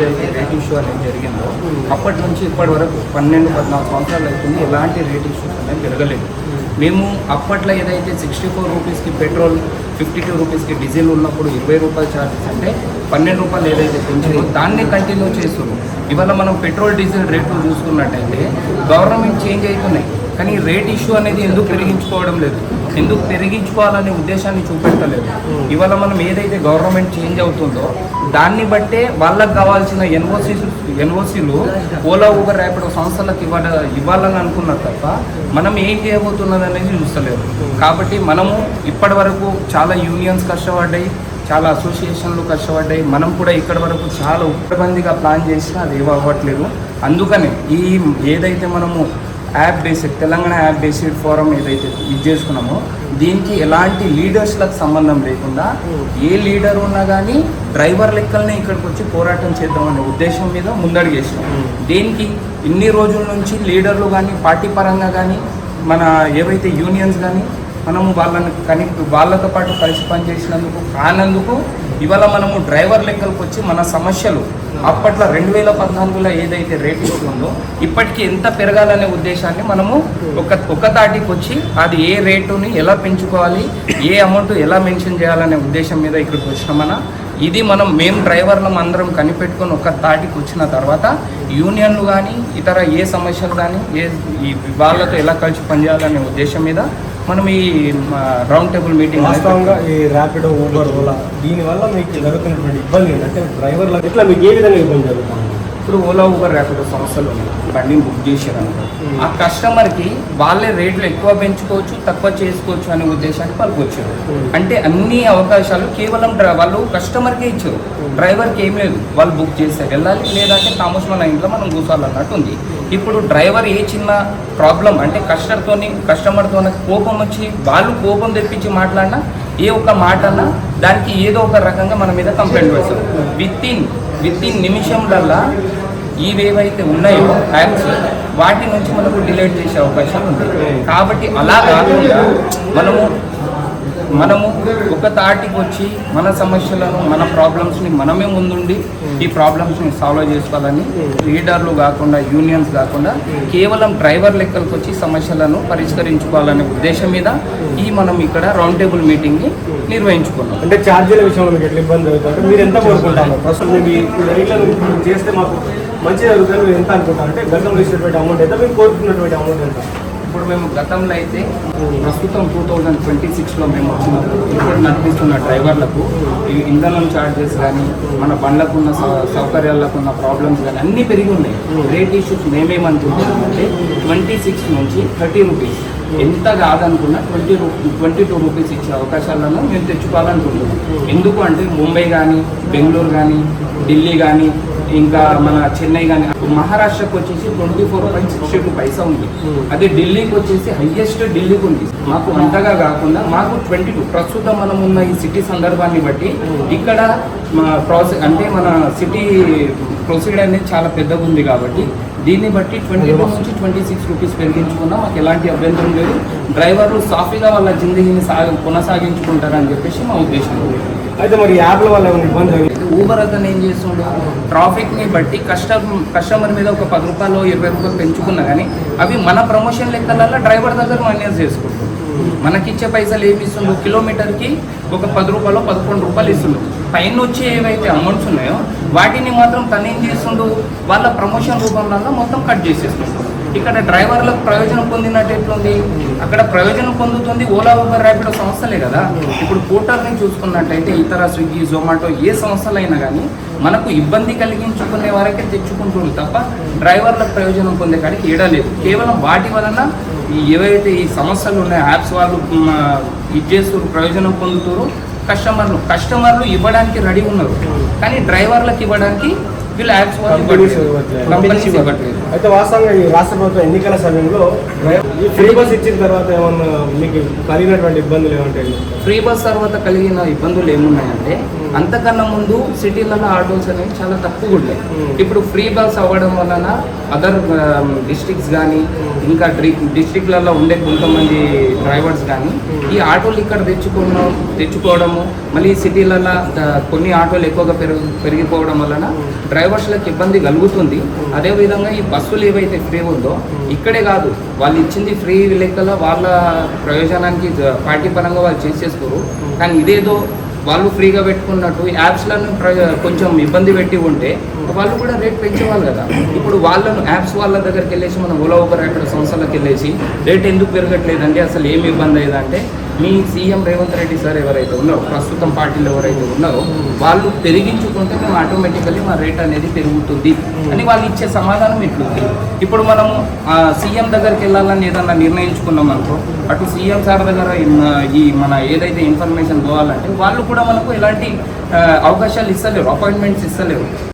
ఏదైతే rate issue అనేది జరిగిందో అప్పటి నుంచి ఇప్పటి వరకు 12-14 సంవత్సరాలు అవుతుంది, ఎలాంటి రేట్ ఇష్యూస్ అనేది జరగలేదు. మేము అప్పట్లో ఏదైతే 64 రూపీస్కి పెట్రోల్, 52 రూపీస్కి డీజిల్ ఉన్నప్పుడు 20 రూపాయల ఛార్జెస్ అంటే 12 రూపాయలు ఏదైతే పెంచిందో దాన్ని కంటిన్యూ చేస్తున్నాం. ఇవాళ మనం పెట్రోల్ డీజిల్ రేట్లు చూసుకున్నట్టయితే గవర్నమెంట్ చేంజ్ అవుతున్నాయి, కానీ రేట్ ఇష్యూ అనేది ఎందుకు పెరిగించుకోవడం లేదు, ఎందుకు పెరిగించుకోవాలనే ఉద్దేశాన్ని చూపెట్టలేదు. ఇవాళ మనం ఏదైతే గవర్నమెంట్ చేంజ్ అవుతుందో దాన్ని బట్టే వాళ్ళకు కావాల్సిన ఎన్ఓసీలు ఓలా ఊబర్ ర్యాపిడో సంస్థలకు ఇవ్వాలని అనుకున్నారు తప్ప మనం ఏం చేయబోతున్నది అనేది చూస్తలేదు. కాబట్టి మనము ఇప్పటి వరకు చాలా యూనియన్స్ కష్టపడ్డాయి, చాలా అసోసియేషన్లు కష్టపడ్డాయి, మనం కూడా ఇక్కడి వరకు చాలా ఉత్తరబందిగా ప్లాన్ చేసినా అది అవ్వట్లేదు. అందుకనే ఏదైతే మనము app based Telangana app based forum ఏదైతే ఇది చేసుకున్నామో దీనికి ఎలాంటి లీడర్స్లకు సంబంధం లేకుండా ఏ లీడర్ ఉన్నా కానీ డ్రైవర్ లెక్కలనే ఇక్కడికి వచ్చి పోరాటం చేద్దామనే ఉద్దేశం మీద ముందడుగేసినాం. దీనికి ఇన్ని రోజుల నుంచి లీడర్లు కానీ పార్టీ పరంగా కానీ మన ఏవైతే యూనియన్స్ కానీ మనము వాళ్ళతో పాటు కలిసి పనిచేసినందుకు కానందుకు ఇవాళ మనము డ్రైవర్ లెక్కలకు వచ్చి మన సమస్యలు అప్పట్లో 2014లో ఏదైతే రేట్ ఇస్తుందో ఇప్పటికీ ఎంత పెరగాలనే ఉద్దేశాన్ని మనము ఒక తాటికి వచ్చి అది ఏ రేటుని ఎలా పెంచుకోవాలి, ఏ అమౌంట్ ఎలా మెన్షన్ చేయాలనే ఉద్దేశం మీద ఇక్కడికి వచ్చినామన్నా. ఇది మేము డ్రైవర్లం అందరం కనిపెట్టుకొని ఒక తాటికి వచ్చిన తర్వాత యూనియన్లు కానీ ఇతర ఏ సమస్యలు కానీ వాళ్ళతో ఎలా కలిసి పనిచేయాలనే ఉద్దేశం మీద మనం ఈ రౌండ్ టేబుల్ మీటింగ్. వాస్తవంగా ఈ ర్యాపిడో, ఊబర్, ఓలా దీనివల్ల మీకు జరుగుతున్నటువంటి ఇబ్బంది ఏంటంటే డ్రైవర్లకు ఇట్లా మీకు ఏ విధంగా ఇబ్బంది జరుగుతుంది? ఇప్పుడు ఓలా ఊబర్ ర్యాపిడో సంస్థలు బండిని బుక్ చేశారనుకో, ఆ కస్టమర్కి వాళ్ళే రేట్లు ఎక్కువ పెంచుకోవచ్చు, తక్కువ చేసుకోవచ్చు అనే ఉద్దేశానికి వాళ్ళకి వచ్చారు. అంటే అన్ని అవకాశాలు కేవలం వాళ్ళు కస్టమర్కే ఇచ్చారు, డ్రైవర్కి ఏం లేదు. వాళ్ళు బుక్ చేస్తే వెళ్ళాలి, లేదంటే థామస్ మన ఇంట్లో మనం కూర్చోాలన్నట్టు ఉంది. ఇప్పుడు డ్రైవర్ ఏ చిన్న ప్రాబ్లం అంటే కస్టమర్తో కోపం వచ్చి వాళ్ళు కోపం తెప్పించి మాట్లాడినా ఏ ఒక్క మాట అన్నా దానికి ఏదో ఒక రకంగా మన మీద కంప్లైంట్ వేస్తారు. విత్ ఇన్ నిమిషంలల్లా ఇవేవైతే ఉన్నాయో యాప్స్ వాటి నుంచి మనకు డిలీట్ చేసే అవకాశాలు ఉంటాయి. కాబట్టి అలా కాకుండా మనము ఒక తాటికి వచ్చి మన సమస్యలను మన ప్రాబ్లమ్స్ని మనమే ముందుండి ఈ ప్రాబ్లమ్స్ని సాల్వ్ చేసుకోవాలని లీడర్లు కాకుండా యూనియన్స్ కాకుండా కేవలం డ్రైవర్ లెక్కలకు వచ్చి సమస్యలను పరిష్కరించుకోవాలనే ఉద్దేశం మీద మనం ఇక్కడ రౌండ్ టేబుల్ మీటింగ్ని నిర్వహించుకున్నాం. అంటే ఛార్జీల విషయంలో మీకు ఎట్లా ఇబ్బంది అవుతుంది, మీరు ఎంత కోరుకుంటారు? ప్రస్తుతం చేస్తే మాకు మంచిగా జరుగుతుంది మీరు ఎంత అనుకుంటారు? అంటే గతంలో ఇచ్చినటువంటి అమౌంట్ ఎంత, మీరు కోరుకున్నటువంటి అమౌంట్ ఎంత? ఇప్పుడు మేము గతంలో అయితే ప్రస్తుతం 2026లో మేము వచ్చినప్పుడు ఇప్పుడు నడిపిస్తున్న డ్రైవర్లకు ఈ ఇంధనం ఛార్జెస్ కానీ మన బండ్లకు ఉన్న సౌకర్యాలకు ఉన్న ప్రాబ్లమ్స్ కానీ అన్నీ పెరిగి ఉన్నాయి. రేట్ ఇష్యూస్ మేమేమనుకుంటున్నామంటే 26 నుంచి 30 రూపీస్ ఎంత కాదనుకున్నా 22 రూపీస్ ఇచ్చే అవకాశాలను మేము తెచ్చుకోవాలనుకుంటున్నాం. ఎందుకు అంటే ముంబై కానీ, బెంగళూరు కానీ, ఢిల్లీ కానీ, ఇంకా మన చెన్నై కానీ, మహారాష్ట్రకు వచ్చేసి 24.62 ఉంది. అదే ఢిల్లీకి వచ్చేసి హైయెస్ట్ ఢిల్లీకి ఉంది. మాకు అంతగా కాకుండా మాకు 22 ప్రస్తుతం మనం ఉన్న ఈ సిటీ సందర్భాన్ని బట్టి ఇక్కడ అంటే మన సిటీ ప్రొసీడర్ అనేది చాలా పెద్దగా ఉంది. కాబట్టి దీన్ని బట్టి 22 నుంచి 26 రూపీస్ పెరిగించుకున్నా మాకు ఎలాంటి అభ్యంతరం లేదు. డ్రైవర్లు సాఫీగా వాళ్ళ జిందగీని కొనసాగించుకుంటారని చెప్పేసి మా ఉద్దేశం. అయితే మరి యాప్ల వల్ల ఇబ్బంది ఊబర్ అతను ఏం చేస్తుండే ట్రాఫిక్ని బట్టి కస్టమర్ మీద ఒక 10 రూపాయలు 20 రూపాయలు పెంచుకున్నా కానీ అవి మన ప్రమోషన్ లెక్కలల్లో డ్రైవర్ దగ్గర మైనస్ చేసుకుంటాం. మనకిచ్చే పైసలు ఏమి ఇస్తుండ్రు, కిలోమీటర్కి ఒక 10 రూపాయలు 11 రూపాయలు ఇస్తుండ్రు. పైన వచ్చే ఏవైతే అమౌంట్స్ ఉన్నాయో వాటిని మాత్రం తను ఏం చేస్తుండ్రు వాళ్ళ ప్రమోషన్ రూపంలో మొత్తం కట్ చేసేస్తుండ్రు. ఇక్కడ డ్రైవర్లకు ప్రయోజనం పొందినట్టు ఎట్లుంది, అక్కడ ప్రయోజనం పొందుతుంది ఓలా ఊబర్ ర్యాపిడో సంస్థలే కదా. ఇప్పుడు పోర్టల్ని చూసుకున్నట్టయితే ఇతర స్విగ్గీ, జొమాటో ఏ సంస్థలైనా కానీ మనకు ఇబ్బంది కలిగించుకునే వరకే తెచ్చుకుంటుంది తప్ప డ్రైవర్లకు ప్రయోజనం పొందే కాడికి ఏడలేదు. కేవలం వాటి వలన ఏవైతే ఈ సమస్యలు ఉన్నాయో యాప్స్ వాళ్ళు ఇది చేస్తారు, ప్రయోజనం పొందుతారు. కస్టమర్లు ఇవ్వడానికి రెడీ ఉన్నారు, కానీ డ్రైవర్లకు ఇవ్వడానికి వీళ్ళు యాప్స్ కంపెనీస్ ఇవ్వట్లేదు. అయితే వాస్తవంగా ఈ రాష్ట్ర ప్రభుత్వం ఎన్నికల సమయంలో ఫ్రీ బస్ ఇచ్చిన తర్వాత ఏమన్నా మీకు కలిగినటువంటి ఇబ్బందులు ఏమంటాయి? ఫ్రీ బస్ తర్వాత కలిగిన ఇబ్బందులు ఏమున్నాయంటే అంతకన్నా ముందు సిటీలలో ఆటోస్ అనేవి చాలా తక్కువ ఉన్నాయి. ఇప్పుడు ఫ్రీ బస్ అవ్వడం వలన అదర్ డిస్ట్రిక్ట్స్ కానీ ఇంకా డిస్ట్రిక్ట్లలో ఉండే కొంతమంది డ్రైవర్స్ కానీ ఈ ఆటోలు ఇక్కడ తెచ్చుకోవడము, మళ్ళీ సిటీలలో కొన్ని ఆటోలు ఎక్కువగా పెరిగిపోవడం వలన డ్రైవర్స్లకు ఇబ్బంది కలుగుతుంది. అదేవిధంగా ఈ బస్సులు ఏవైతే ఫ్రీ ఉందో ఇక్కడే కాదు, వాళ్ళు ఇచ్చింది ఫ్రీ లెక్కల వాళ్ళ ప్రయోజనానికి పార్టీ పరంగా వాళ్ళు చేసేసుకోరు. కానీ ఇదేదో వాళ్ళు ఫ్రీగా పెట్టుకున్నట్టు యాప్స్లను కొంచెం ఇబ్బంది పెట్టి ఉంటే వాళ్ళు కూడా రేట్ పెంచేవాళ్ళు కదా. ఇప్పుడు వాళ్ళను యాప్స్ వాళ్ళ దగ్గరికి వెళ్ళేసి మనం ఓలా ఊబర్ ర్యాపిడో సంస్థలకు వెళ్ళేసి రేట్ ఎందుకు పెరగట్లేదంటే అసలు ఏమి ఇబ్బంది అయ్యేదంటే మీ సీఎం రేవంత్ రెడ్డి సార్ ఎవరైతే ఉన్నారో, ప్రస్తుతం పార్టీలో ఎవరైతే ఉన్నారో వాళ్ళు పెరిగించుకుంటే మేము ఆటోమేటికల్లీ మా రేట్ అనేది పెరుగుతుంది అని వాళ్ళు ఇచ్చే సమాధానం ఇట్లుంది. ఇప్పుడు మనము సీఎం దగ్గరికి వెళ్ళాలని ఏదన్నా నిర్ణయించుకున్నాం అనుకో, అటు సీఎం సార్ దగ్గర ఈ మన ఏదైతే ఇన్ఫర్మేషన్ పోవాలంటే వాళ్ళు కూడా మనకు ఎలాంటి అవకాశాలు ఇస్తలేరు, అపాయింట్మెంట్స్ ఇస్తలేరు.